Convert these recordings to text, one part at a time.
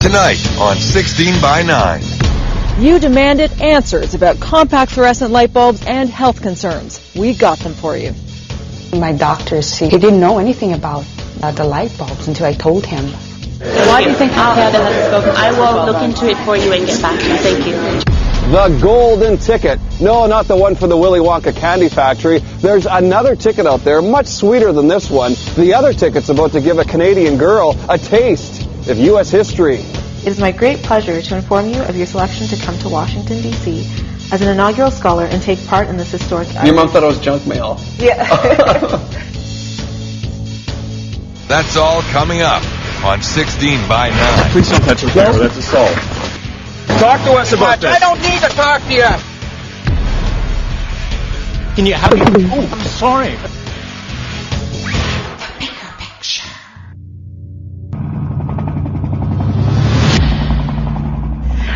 Tonight on 16 by 9. You demanded answers about compact fluorescent light bulbs and health concerns. We got them for you. My doctor said he didn't know anything about the light bulbs until I told him. Why do you think Canada hasn't spoken? I will look into it for you and get back to you. Thank you. The golden ticket. No, not the one for the Willy Wonka candy factory. There's another ticket out there, much sweeter than this one. The other ticket's about to give a Canadian girl a taste of U.S. history. It is my great pleasure to inform you of your selection to come to Washington, D.C. as an inaugural scholar and take part in this historic... Your mom thought I was junk mail. Yeah. That's all coming up on 16 by 9. Please don't touch her camera. That's assault. Talk to us about this. I don't need to talk to you. Can you have Oh, I'm sorry.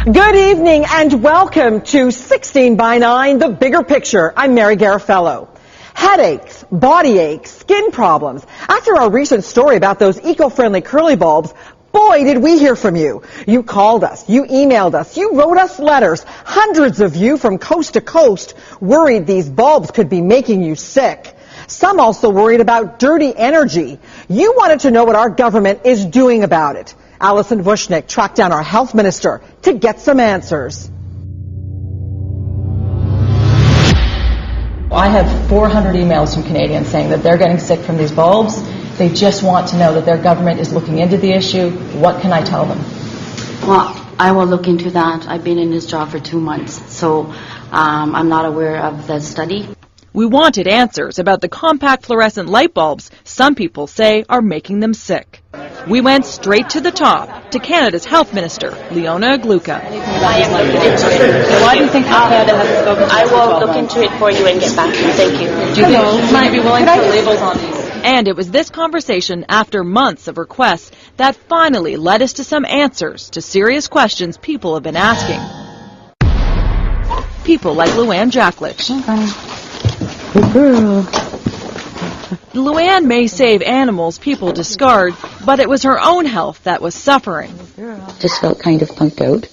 Good evening and welcome to 16 by 9, The Bigger Picture. I'm Mary Garofalo. Headaches, body aches, skin problems. After our recent story about those eco-friendly curly bulbs, boy, did we hear from you. You called us, you emailed us, you wrote us letters. Hundreds of you from coast to coast worried these bulbs could be making you sick. Some also worried about dirty energy. You wanted to know what our government is doing about it. Alison Vushnick tracked down our health minister to get some answers. I have 400 emails from Canadians saying that they're getting sick from these bulbs. They just want to know that their government is looking into the issue. What can I tell them? Well, I will look into that. I've been in this job for 2 months, so I'm not aware of the study. We wanted answers about the compact fluorescent light bulbs some people say are making them sick. We went straight to the top, to Canada's health minister, Leona Agluka. Why do you think Canada hasn't spoken? I will look into it for you and get back to you. Thank you. Do you think she might be willing to put labels on these? And it was this conversation, after months of requests, that finally led us to some answers to serious questions people have been asking. People like Luann Jacklich. Good girl. Luann may save animals people discard, but it was her own health that was suffering. Just felt kind of punked out,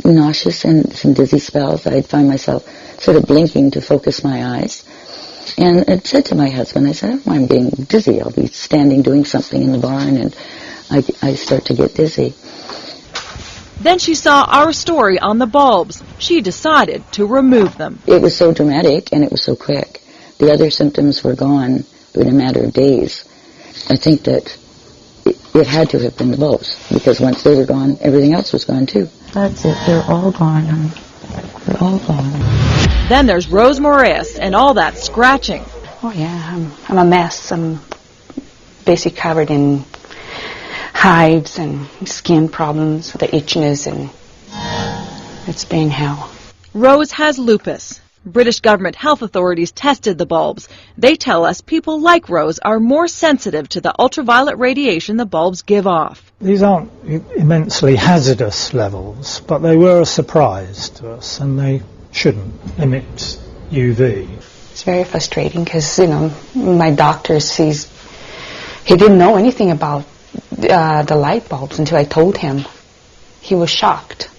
nauseous and some dizzy spells. I'd find myself sort of blinking to focus my eyes. And I said to my husband, I said, oh, I'm being dizzy. I'll be standing doing something in the barn and I start to get dizzy. Then she saw our story on the bulbs. She decided to remove them. It was so dramatic and it was so quick. The other symptoms were gone in a matter of days. I think that it had to have been the bulbs, because once they were gone, everything else was gone too. That's it. They're all gone. They're all gone. Then there's Rose Moraes and all that scratching. Oh, yeah. I'm a mess. I'm basically covered in hives and skin problems, the itchiness, and it's been hell. Rose has lupus. British government health authorities tested the bulbs. They tell us people like Rose are more sensitive to the ultraviolet radiation the bulbs give off. These aren't immensely hazardous levels, but they were a surprise to us, and they shouldn't emit UV. It's very frustrating because, my doctor says he didn't know anything about the light bulbs until I told him. He was shocked.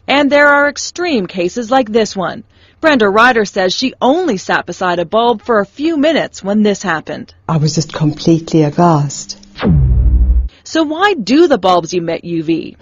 And there are extreme cases like this one. Brenda Ryder says she only sat beside a bulb for a few minutes when this happened. I was just completely aghast. So why do the bulbs emit UV?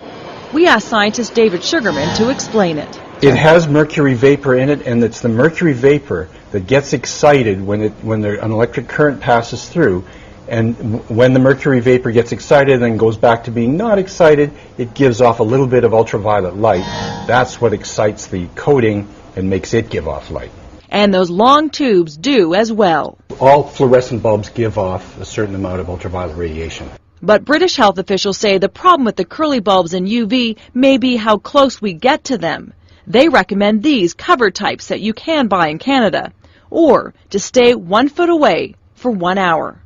We asked scientist David Sugarman to explain it. It has mercury vapor in it, and it's the mercury vapor that gets excited when an electric current passes through. And when the mercury vapor gets excited and then goes back to being not excited, it gives off a little bit of ultraviolet light. That's what excites the coating and makes it give off light. And those long tubes do as well. All fluorescent bulbs give off a certain amount of ultraviolet radiation. But British health officials say the problem with the curly bulbs and UV may be how close we get to them. They recommend these cover types that you can buy in Canada, or to stay 1 foot away for 1 hour.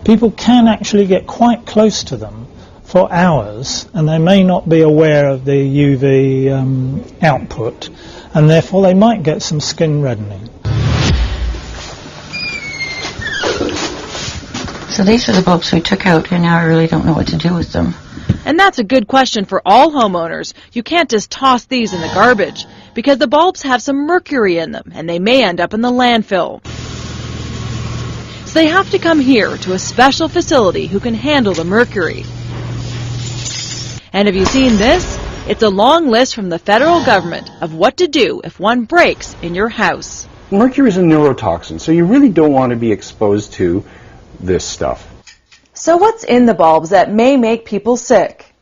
People can actually get quite close to them for hours, and they may not be aware of the UV output, and therefore they might get some skin reddening. So these are the bulbs we took out, and now I really don't know what to do with them. And that's a good question for all homeowners. You can't just toss these in the garbage, because the bulbs have some mercury in them, and they may end up in the landfill. So they have to come here to a special facility who can handle the mercury. And have you seen this? It's a long list from the federal government of what to do if one breaks in your house. Mercury is a neurotoxin, so you really don't want to be exposed to this stuff. So what's in the bulbs that may make people sick?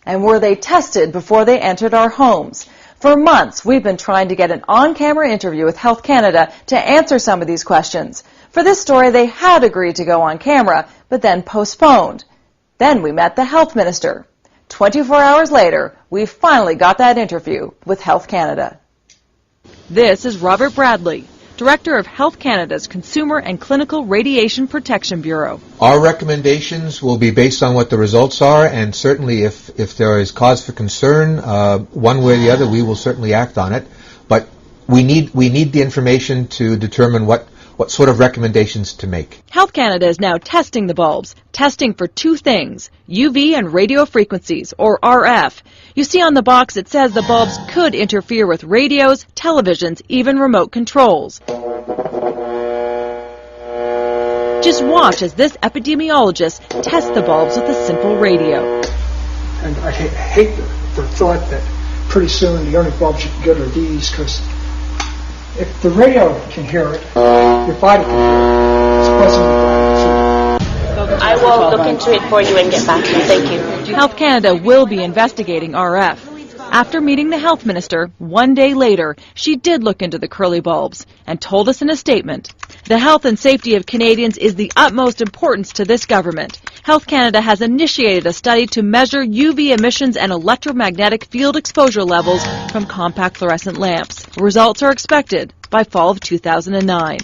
And were they tested before they entered our homes? For months, we've been trying to get an on-camera interview with Health Canada to answer some of these questions. For this story, they had agreed to go on camera, but then postponed. Then we met the health minister. 24 hours later, we finally got that interview with Health Canada. This is Robert Bradley, Director of Health Canada's Consumer and Clinical Radiation Protection Bureau. Our recommendations will be based on what the results are, and certainly if there is cause for concern, one way or the other, we will certainly act on it. But we need the information to determine what sort of recommendations to make. Health Canada is now testing the bulbs, testing for two things, UV and radio frequencies, or RF. You see on the box it says the bulbs could interfere with radios, televisions, even remote controls. Just watch as this epidemiologist tests the bulbs with a simple radio. And I hate the thought that pretty soon the only bulbs you can get are these, because if the radio can hear it, your body can hear it. It's buzzing your body too. I will look into it for you and get back to you. Thank you. Health Canada will be investigating RF. After meeting the health minister, one day later, she did look into the curly bulbs and told us in a statement, "The health and safety of Canadians is the utmost importance to this government. Health Canada has initiated a study to measure UV emissions and electromagnetic field exposure levels from compact fluorescent lamps. Results are expected by fall of 2009.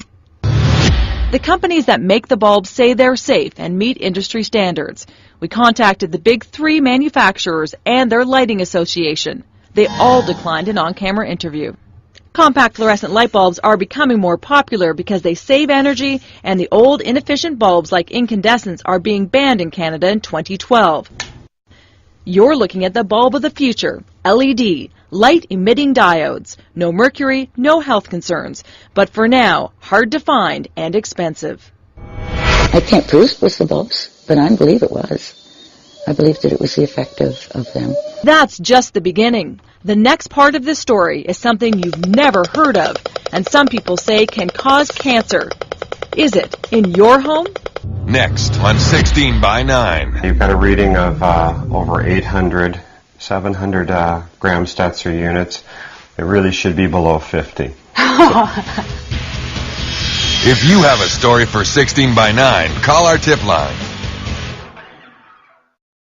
The companies that make the bulbs say they're safe and meet industry standards. We contacted the big three manufacturers and their lighting association. They all declined an on-camera interview. Compact fluorescent light bulbs are becoming more popular because they save energy, and the old inefficient bulbs like incandescents are being banned in Canada in 2012. You're looking at the bulb of the future, LED, light-emitting diodes. No mercury, no health concerns. But for now, hard to find and expensive. I can't prove it was the bulbs, but I believe it was. I believe that it was the effect of them. That's just the beginning. The next part of this story is something you've never heard of, and some people say can cause cancer. Is it in your home? Next on 16 by 9. You've got a reading of over 800, 700 gram Stetzer units. It really should be below 50. If you have a story for 16 by 9, call our tip line